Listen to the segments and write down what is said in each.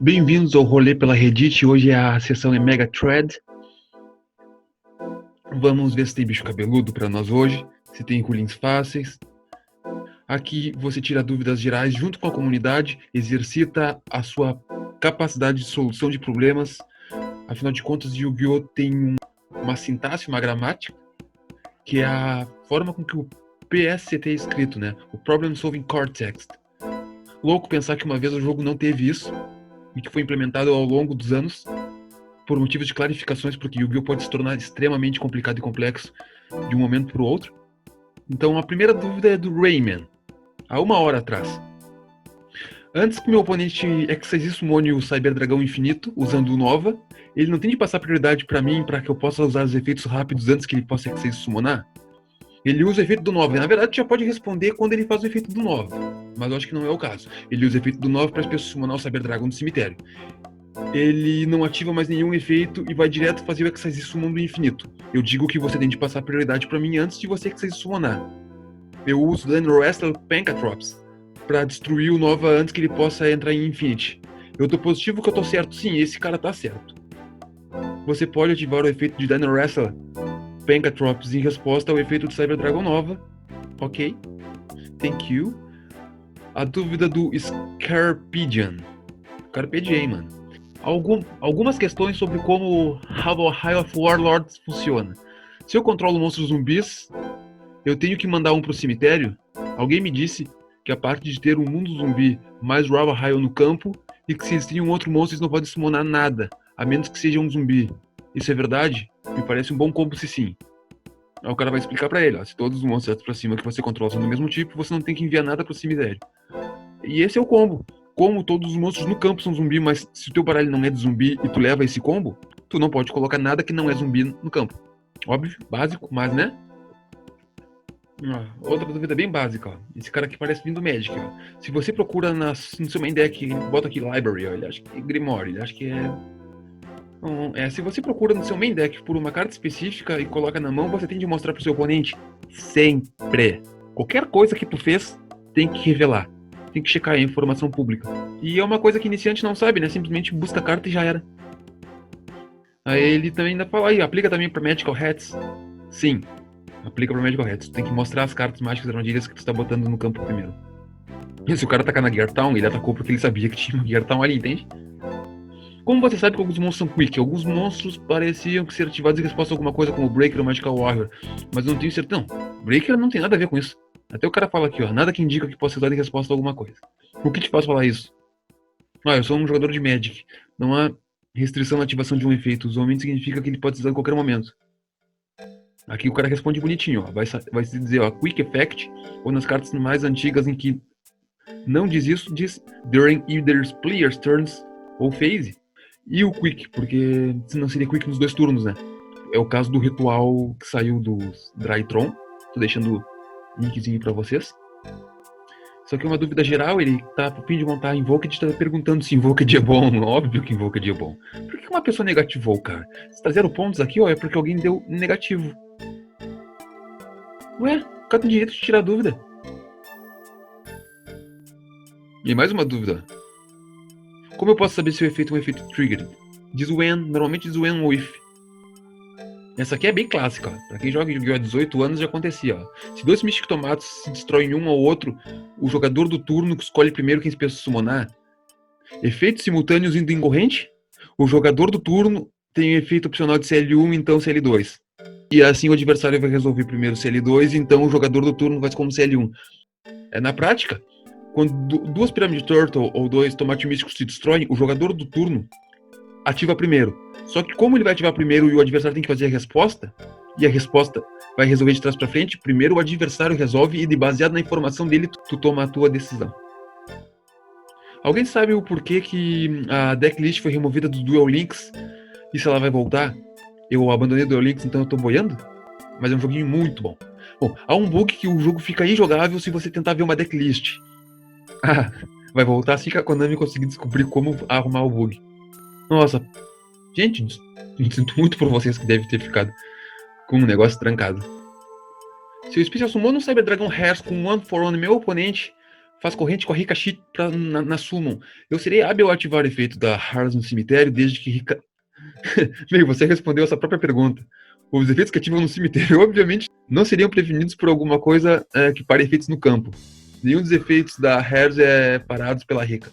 Bem-vindos ao rolê pela Reddit. Hoje a sessão é Mega Thread. Vamos ver se tem bicho cabeludo para nós hoje, se tem rulings fáceis. Aqui você tira dúvidas gerais junto com a comunidade, exercita a sua capacidade de solução de problemas. Afinal de contas, Yu-Gi-Oh! Tem uma sintaxe, uma gramática, que é a forma com que o PSCT é escrito, né? O Problem Solving Core Text. Louco pensar que uma vez o jogo não teve isso, e que foi implementado ao longo dos anos por motivos de clarificações, porque Yu-Gi-Oh! Pode se tornar extremamente complicado e complexo de um momento para o outro. Então a primeira dúvida é do Rayman, há 1 hora atrás. Antes que meu oponente Exercise summone o Cyber Dragão Infinito, usando o Nova, ele não tem de passar prioridade para mim, para que eu possa usar os efeitos rápidos antes que ele possa Exercise summonar? Ele usa o efeito do Nova. Na verdade, já pode responder quando ele faz o efeito do Nova, mas eu acho que não é o caso. Ele usa o efeito do Nova para as pessoas summonar o Cyber Dragão do cemitério. Ele não ativa mais nenhum efeito e vai direto fazer o Exercise Summon do infinito. Eu digo que você tem de passar prioridade para mim antes de você Exercise Summonar. Eu uso Land Wrestler Pancatrops para destruir o Nova antes que ele possa entrar em Infinity. Eu tô positivo que eu tô certo. Sim, esse cara tá certo. Você pode ativar o efeito de Dino Wrestler Pancatrops em resposta ao efeito do Cyber Dragon Nova. Ok. Thank you. A dúvida do Scarpedian. Carpe Diem, mano. Algumas questões sobre como How a High of Warlords funciona. Se eu controlo monstros zumbis, eu tenho que mandar um pro cemitério? Alguém me disse que a parte de ter um mundo zumbi mais Raw High no campo e que se eles têm um outro monstro eles não podem summonar nada, a menos que seja um zumbi. Isso é verdade? Me parece um bom combo se sim. Aí o cara vai explicar pra ele, ó, se todos os monstros pra cima que você controla são do mesmo tipo, você não tem que enviar nada pro cemitério. E esse é o combo. Como todos os monstros no campo são zumbi, mas se o teu baralho não é de zumbi e tu leva esse combo, tu não pode colocar nada que não é zumbi no campo. Óbvio, básico, mas né? Outra dúvida bem básica, ó. Esse cara aqui parece vindo do Magic, ó. Se você procura no seu main deck, bota aqui Library, ó, ele acha que é Grimoire, ele acha que é... se você procura no seu main deck por uma carta específica e coloca na mão, você tem de mostrar pro seu oponente sempre. Qualquer coisa que tu fez, tem que revelar. Tem que checar a informação pública. E é uma coisa que iniciante não sabe, né? Simplesmente busca a carta e já era. Aí ele também ainda fala aí, aplica também para Magical Hats. Sim, aplica para Magical Hats. Tu tem que mostrar as cartas mágicas armadilhas que tu tá botando no campo primeiro. E se o cara atacar na Gear Town, ele atacou porque ele sabia que tinha uma Gear Town ali, entende? Como você sabe que alguns monstros são quick? Alguns monstros pareciam ser ativados em resposta a alguma coisa como Breaker ou Magical Warrior. Mas eu não tenho certeza. Não, Breaker não tem nada a ver com isso. Até o cara fala aqui, ó, nada que indica que possa ser usado em resposta a alguma coisa. O que te faz falar isso? Eu sou um jogador de Magic. Não há restrição na ativação de um efeito. Usualmente significa que ele pode ser usado em qualquer momento. Aqui o cara responde bonitinho, ó. Vai se dizer, ó, Quick Effect, ou nas cartas mais antigas em que não diz isso, diz During either player's turns ou phase. E o Quick, porque senão seria Quick nos 2 turnos, né? É o caso do ritual que saiu do Drytron. Tô deixando linkzinho pra vocês. Só que uma dúvida geral, ele tá a fim de montar Invoked e tá perguntando se Invoked é bom. Óbvio que Invoked é bom. Por que uma pessoa negativou, cara? Se tá 0 pontos aqui, ó, é porque alguém deu negativo. Ué, o cara tem direito de tirar dúvida. E mais uma dúvida. Como eu posso saber se o efeito é um efeito triggered? Diz when, normalmente diz when ou if. Essa aqui é bem clássica, ó. Pra quem joga Yu-Gi-Oh! Há 18 anos já acontecia, ó. Se 2 Mystic Tomatos se destroem um ao outro, o jogador do turno escolhe primeiro quem se pensa summonar. Efeitos simultâneos indo em corrente, o jogador do turno tem o efeito opcional de CL1, então CL2. E assim o adversário vai resolver primeiro CL2, então o jogador do turno vai como CL1. Na prática, quando 2 Pyramid Turtle ou 2 Tomate Místicos se destroem, o jogador do turno ativa primeiro. Só que como ele vai ativar primeiro e o adversário tem que fazer a resposta, e a resposta vai resolver de trás pra frente, primeiro o adversário resolve e baseado na informação dele, tu toma a tua decisão. Alguém sabe o porquê que a decklist foi removida do Duel Links e se ela vai voltar? Eu abandonei o Duel Links, então eu tô boiando? Mas é um joguinho muito bom. Bom, há um bug que o jogo fica injogável se você tentar ver uma decklist. Vai voltar assim que a Konami conseguir descobrir como arrumar o bug. Nossa, gente, sinto muito por vocês que devem ter ficado com um negócio trancado. Se o Special Summon no Cyber Dragon Hairs com 1 for 1 meu oponente faz corrente com a Rikashi na Summon. Eu serei hábil a ativar o efeito da Hearts no cemitério desde que Meio, você respondeu essa própria pergunta. Os efeitos que ativam no cemitério, obviamente, não seriam prevenidos por alguma coisa que pare efeitos no campo. Nenhum dos efeitos da Hearts é parados pela Rika.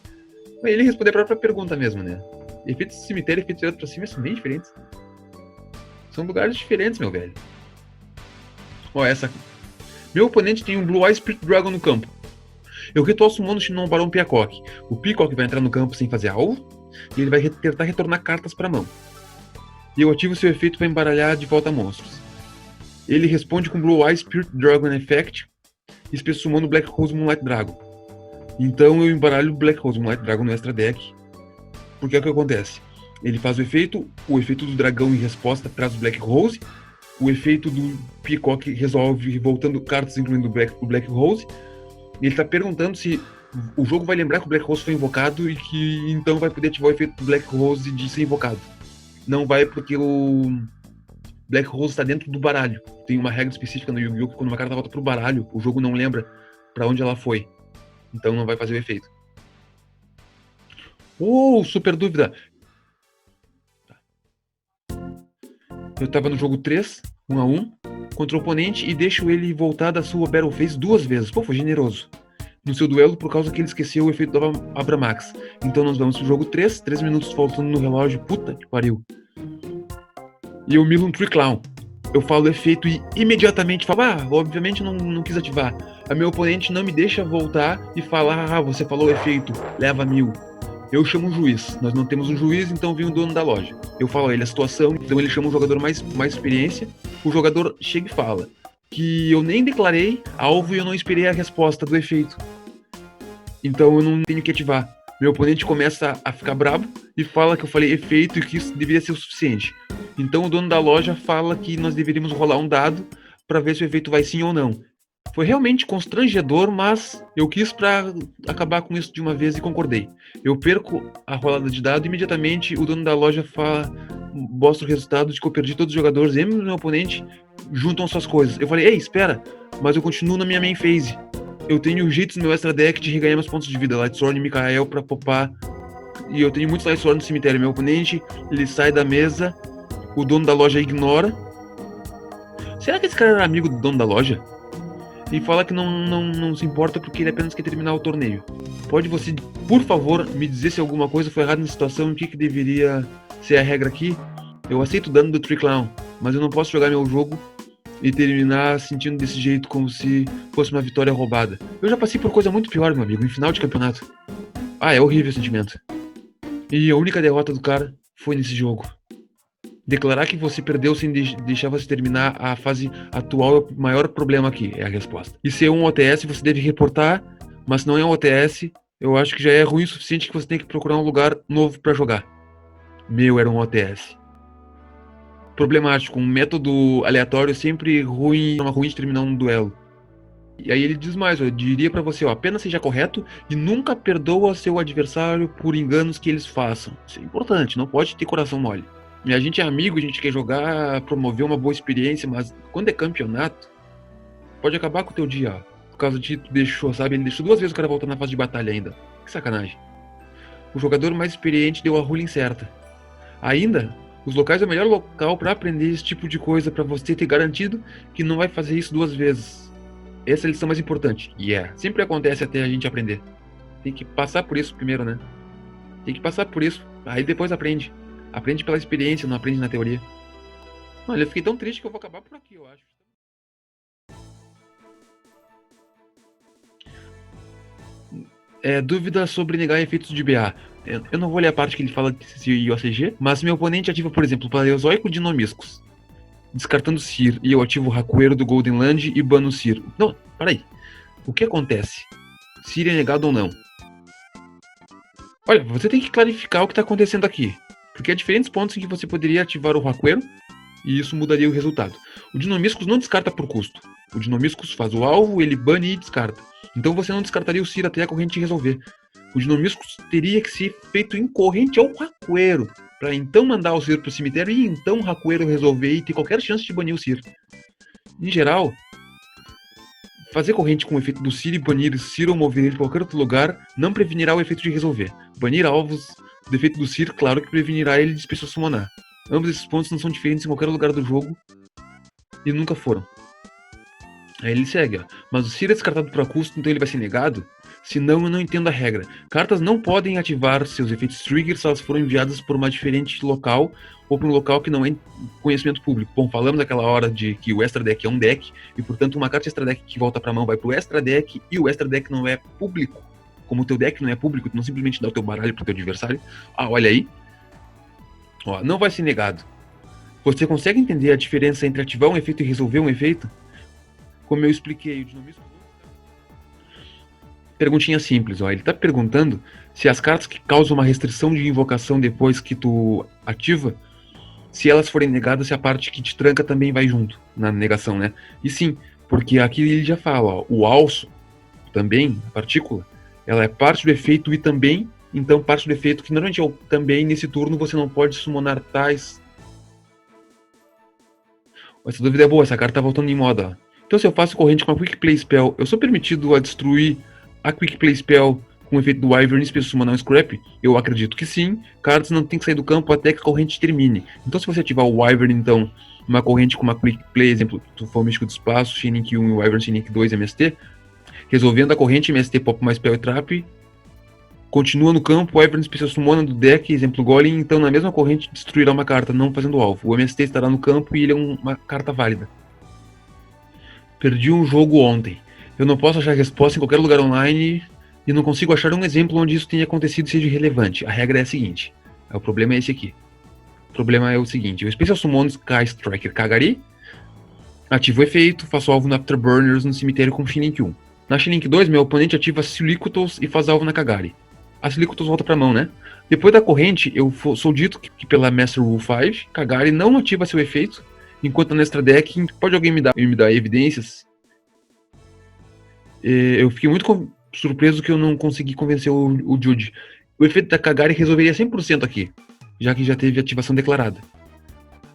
Ele respondeu a própria pergunta mesmo, né? Efeitos do cemitério e efeitos de outro pra cima são bem diferentes. São lugares diferentes, meu velho. Ó, essa. Meu oponente tem um Blue Eye Spirit Dragon no campo. Eu ritual summon no Shinon Barão Peacock. O Peacock vai entrar no campo sem fazer alvo, e ele vai tentar retornar cartas para a mão. E eu ativo seu efeito para embaralhar de volta monstros. Ele responde com Blue Eye Spirit Dragon Effect e Space Summon no Black Rose Moonlight Dragon. Então eu embaralho o Black Rose Moonlight Dragon no extra deck. Porque é o que acontece. Ele faz o efeito do dragão em resposta traz o Black Rose, o efeito do Peacock resolve voltando cartas incluindo o Black Rose. E ele tá perguntando se o jogo vai lembrar que o Black Rose foi invocado e que então vai poder ativar o efeito do Black Rose de ser invocado. Não vai porque o Black Rose está dentro do baralho. Tem uma regra específica no Yu-Gi-Oh! Que quando uma carta volta pro baralho, o jogo não lembra pra onde ela foi. Então não vai fazer o efeito. Super dúvida! Eu tava no jogo 3, 1-1, contra o oponente e deixo ele voltar da sua Battle Phase 2 vezes. Pô, foi generoso. No seu duelo por causa que ele esqueceu o efeito do Abramax. Então nós vamos pro jogo 3 minutos faltando no relógio. Puta que pariu. E eu milo um Tree Clown. Eu falo o efeito e imediatamente falo, obviamente não quis ativar. A meu oponente não me deixa voltar e falar, você falou o efeito, leva 1000. Eu chamo um juiz. Nós não temos um juiz, então vem o dono da loja. Eu falo a ele a situação, então ele chama um jogador mais experiência. O jogador chega e fala que eu nem declarei alvo e eu não esperei a resposta do efeito. Então eu não tenho que ativar. Meu oponente começa a ficar bravo e fala que eu falei efeito e que isso deveria ser o suficiente. Então o dono da loja fala que nós deveríamos rolar um dado para ver se o efeito vai sim ou não. Foi realmente constrangedor, mas eu quis para acabar com isso de uma vez e concordei. Eu perco a rolada de dado e imediatamente o dono da loja mostra o resultado de que eu perdi todos os jogadores e meu oponente juntam suas coisas. Eu falei, ei, espera, mas eu continuo na minha main phase. Eu tenho jeitos no meu extra deck de reganhar meus pontos de vida, Lightsworn e Mikael pra popar. E eu tenho muitos Lightsworn no cemitério. Meu oponente, ele sai da mesa, o dono da loja ignora. Será que esse cara era amigo do dono da loja? E fala que não se importa porque ele apenas quer terminar o torneio. Pode você, por favor, me dizer se alguma coisa foi errada na situação e o que deveria ser a regra aqui? Eu aceito o dano do Tree Clown, mas eu não posso jogar meu jogo e terminar sentindo desse jeito como se fosse uma vitória roubada. Eu já passei por coisa muito pior, meu amigo, em final de campeonato. É horrível o sentimento. E a única derrota do cara foi nesse jogo. Declarar que você perdeu sem deixar você terminar a fase atual é o maior problema aqui, é a resposta. E se é um OTS, você deve reportar, mas se não é um OTS, eu acho que já é ruim o suficiente que você tem que procurar um lugar novo pra jogar. Meu, era um OTS. Problemático, um método aleatório sempre ruim, uma ruim de terminar um duelo. E aí ele diz mais, eu diria pra você, apenas seja correto e nunca perdoa seu adversário por enganos que eles façam. Isso é importante, não pode ter coração mole. E a gente é amigo, a gente quer jogar, promover uma boa experiência, mas quando é campeonato, pode acabar com o teu dia, ó. Por causa de tu deixou, sabe? Ele deixou 2 vezes o cara voltar na fase de batalha ainda. Que sacanagem. O jogador mais experiente deu a ruling certa. Ainda, os locais é o melhor local pra aprender esse tipo de coisa, pra você ter garantido que não vai fazer isso 2 vezes. Essa é a lição mais importante. Sempre acontece até a gente aprender. Tem que passar por isso primeiro, né? Tem que passar por isso, aí depois aprende. Aprende pela experiência, não aprende na teoria. Olha, eu fiquei tão triste que eu vou acabar por aqui, eu acho. Dúvida sobre negar efeitos de BA. Eu não vou ler a parte que ele fala de OCG, mas se meu oponente ativa, por exemplo, o Paleozoico Dinomiskos, descartando Seer, e eu ativo o Racueiro do Golden Land e bano Seer. Não, peraí. O que acontece? Seer é negado ou não? Olha, você tem que clarificar o que está acontecendo aqui. Porque há diferentes pontos em que você poderia ativar o Racueiro e isso mudaria o resultado. O Dinomiskos não descarta por custo. O Dinomiskos faz o alvo, ele bane e descarta. Então você não descartaria o Seer até a corrente resolver. O Dinomiskos teria que ser feito em corrente ao Racueiro, para então mandar o Seer pro cemitério e então o Racueiro resolver e ter qualquer chance de banir o Seer. Em geral, Fazer corrente com o efeito do Cir e banir Cir ou mover ele para qualquer outro lugar não prevenirá o efeito de resolver. Banir alvos do efeito do Cir, claro que prevenirá ele de pessoa summonar. Ambos esses pontos não são diferentes em qualquer lugar do jogo e nunca foram. Aí ele segue, ó. Mas o Cir é descartado para custo, então ele vai ser negado? Senão eu não entendo a regra. Cartas não podem ativar seus efeitos trigger se elas foram enviadas por uma diferente local ou para um local que não é conhecimento público. Bom, falamos naquela hora de que o extra deck é um deck e, portanto, uma carta extra deck que volta para a mão vai para o extra deck e o extra deck não é público. Como o teu deck não é público, tu não simplesmente dá o teu baralho pro teu adversário. Ah, olha aí. Ó, não vai ser negado. Você consegue entender a diferença entre ativar um efeito e resolver um efeito? Como eu expliquei, o dinamismo... Perguntinha simples, ó. Ele tá perguntando se as cartas que causam uma restrição de invocação depois que tu ativa, se elas forem negadas, se a parte que te tranca também vai junto na negação, né? E sim, porque aqui ele já fala, ó, o alço também, a partícula, ela é parte do efeito e também, então parte do efeito que normalmente é o também, nesse turno você não pode summonar tais. Essa dúvida é boa, essa carta tá voltando em moda, ó. Então se eu faço corrente com a Quick Play Spell, eu sou permitido a destruir a Quick Play Spell com o efeito do Wyvern e summonar um Scrap? Eu acredito que sim. Cartas não tem que sair do campo até que a corrente termine. Então se você ativar o Wyvern, então, uma corrente com uma Quick Play, exemplo, Tufão Místico do Espaço, Shining 1 e o Wyvern Shining 2 MST, resolvendo a corrente MST Pop mais Spell e Trap, continua no campo, o Wyvern Special Summona do deck, exemplo Golem, então na mesma corrente destruirá uma carta, não fazendo alvo. O MST estará no campo e ele é uma carta válida. Perdi um jogo ontem. Eu não posso achar resposta em qualquer lugar online e não consigo achar um exemplo onde isso tenha acontecido e seja relevante. A regra é a seguinte. O problema é esse aqui. O problema é o seguinte. O Special Summon Sky Striker Kagari. Ativo o efeito, faço alvo no Afterburners no cemitério com Shining 1. Na Shining 2, meu oponente ativa Silicutos e faz alvo na Kagari. A Silicutos volta pra mão, né? Depois da corrente, eu sou dito que pela Master Rule 5, Kagari não ativa seu efeito, enquanto na extra deck, pode alguém me dar evidências? Eu fiquei muito surpreso que eu não consegui convencer o Jude. O efeito da Kagari resolveria 100% aqui, já que já teve ativação declarada.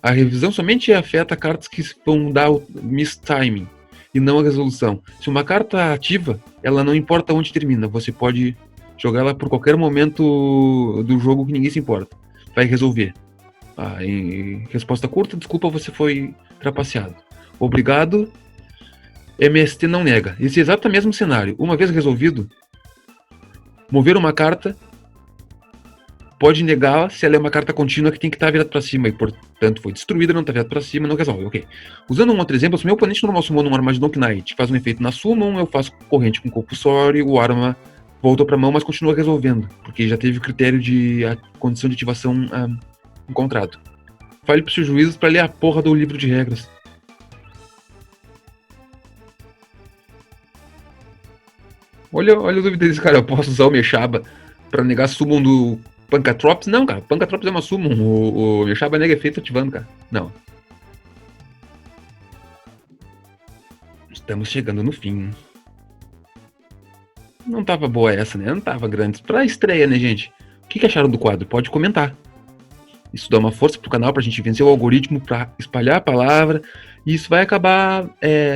A revisão somente afeta cartas que vão dar o mistiming, e não a resolução. Se uma carta ativa, ela não importa onde termina, você pode jogar ela por qualquer momento do jogo que ninguém se importa. Vai resolver. Em resposta curta, desculpa, você foi trapaceado. Obrigado. MST não nega. Esse é exato mesmo cenário. Uma vez resolvido, mover uma carta pode negar se ela é uma carta contínua que tem que estar virada para cima e, portanto, foi destruída, não está virada para cima, não resolve. Ok. Usando um outro exemplo, se meu oponente normal summon um Armageddon Knight, faz um efeito na summon, eu faço corrente com Compulsory, o arma voltou para mão, mas continua resolvendo, porque já teve o critério de condição de ativação encontrado. Fale para os seus juízes para ler a porra do livro de regras. Olha a dúvida desse cara, eu posso usar o Meshaba pra negar summon do Pancatrops? Não, cara, Pancatrops é uma summon, o Meshaba nega efeito ativando, cara. Não. Estamos chegando no fim. Não tava boa essa, né? Não tava grande. Pra estreia, né, gente? O que acharam do quadro? Pode comentar. Isso dá uma força pro canal pra gente vencer o algoritmo, pra espalhar a palavra. E isso vai acabar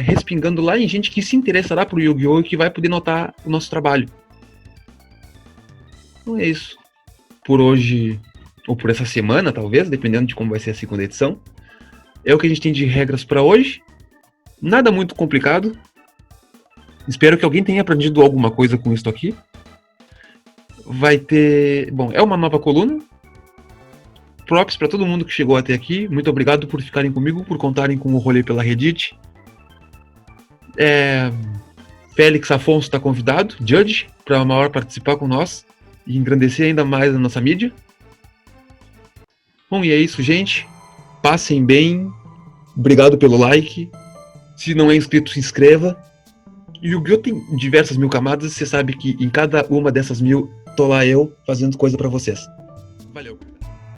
respingando lá em gente que se interessará por Yu-Gi-Oh! E que vai poder notar o nosso trabalho. Então é isso. Por hoje, ou por essa semana, talvez, dependendo de como vai ser a segunda edição. É o que a gente tem de regras pra hoje. Nada muito complicado. Espero que alguém tenha aprendido alguma coisa com isso aqui. Vai ter... Bom, é uma nova coluna. Props para todo mundo que chegou até aqui. Muito obrigado por ficarem comigo, por contarem com o rolê pela Reddit. Félix Afonso está convidado, Judge, para uma hora participar com nós e engrandecer ainda mais a nossa mídia. Bom, e é isso, gente. Passem bem. Obrigado pelo like. Se não é inscrito, se inscreva. E o Yu-Gi-Oh! Tem diversas mil camadas. Você sabe que em cada uma dessas 1000 tô lá eu fazendo coisa para vocês. Valeu.